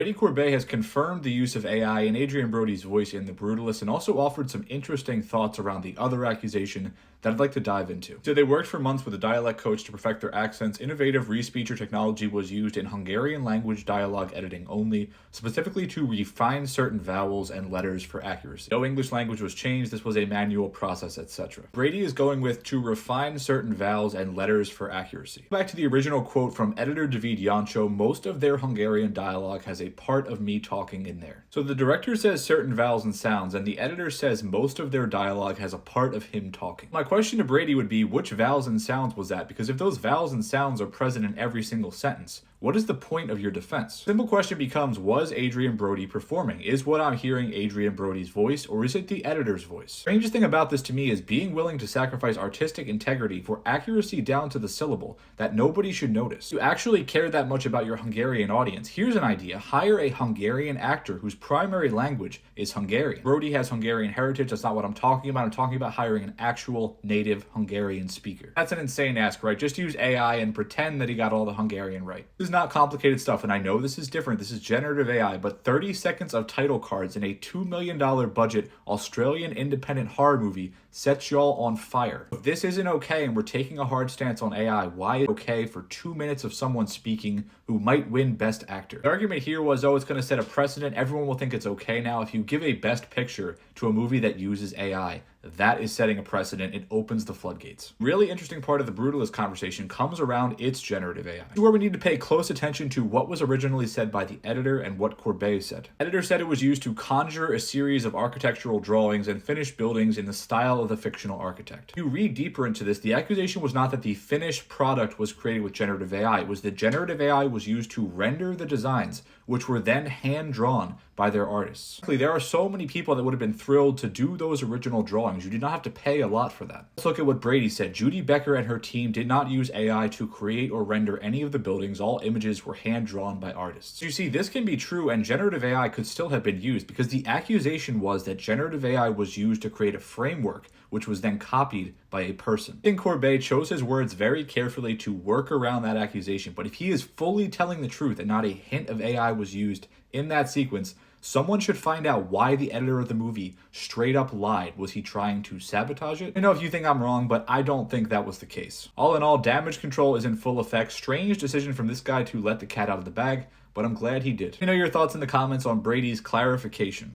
Brady Corbet has confirmed the use of AI in Adrian Brody's voice in The Brutalist and also offered some interesting thoughts around the other accusation that I'd like to dive into. So they worked for months with a dialect coach to perfect their accents. Innovative re-speecher technology was used in Hungarian language dialogue editing only, specifically to refine certain vowels and letters for accuracy. No English language was changed, this was a manual process, etc. Brady is going with to refine certain vowels and letters for accuracy. Back to the original quote from editor David Jancho, most of their Hungarian dialogue has a part of me talking in there. So the director says certain vowels and sounds, and the editor says most of their dialogue has a part of him talking. My question to Brady would be, which vowels and sounds was that? Because if those vowels and sounds are present in every single sentence, what is the point of your defense? Simple question becomes, was Adrian Brody performing? Is what I'm hearing Adrian Brody's voice, or is it the editor's voice? Strangest thing about this to me is being willing to sacrifice artistic integrity for accuracy down to the syllable that nobody should notice. If you actually care that much about your Hungarian audience, here's an idea. Hire a Hungarian actor whose primary language is Hungarian. Brody has Hungarian heritage. That's not what I'm talking about. I'm talking about hiring an actual native Hungarian speaker. That's an insane ask, right? Just use AI and pretend that he got all the Hungarian right. This is not complicated stuff, and I know this is different. This is generative AI, but 30 seconds of title cards in a $2 million budget Australian independent horror movie sets y'all on fire. If this isn't okay and we're taking a hard stance on AI, why is it okay for 2 minutes of someone speaking who might win Best Actor? The argument here was, oh, it's going to set a precedent. Everyone will think it's okay now. If you give a Best Picture to a movie that uses AI, that is setting a precedent. It opens the floodgates. Really interesting part of the Brutalist conversation comes around its generative AI. This is where we need to pay close attention to what was originally said by the editor and what Corbet said. The editor said it was used to conjure a series of architectural drawings and finished buildings in the style of the fictional architect. If you read deeper into this, the accusation was not that the finished product was created with generative AI. It was that generative AI was used to render the designs, which were then hand-drawn by their artists. There are so many people that would have been thrilled to do those original drawings. You did not have to pay a lot for that. Let's look at what Brady said. Judy Becker and her team did not use AI to create or render any of the buildings. All images were hand-drawn by artists. You see, this can be true, and generative AI could still have been used because the accusation was that generative AI was used to create a framework which was then copied by a person. I think Corbet chose his words very carefully to work around that accusation, but if he is fully telling the truth and not a hint of AI was used in that sequence, someone should find out why the editor of the movie straight up lied. Was he trying to sabotage it? I know if you think I'm wrong, but I don't think that was the case. All in all, damage control is in full effect. Strange decision from this guy to let the cat out of the bag, but I'm glad he did. Let me know your thoughts in the comments on Brady's clarification.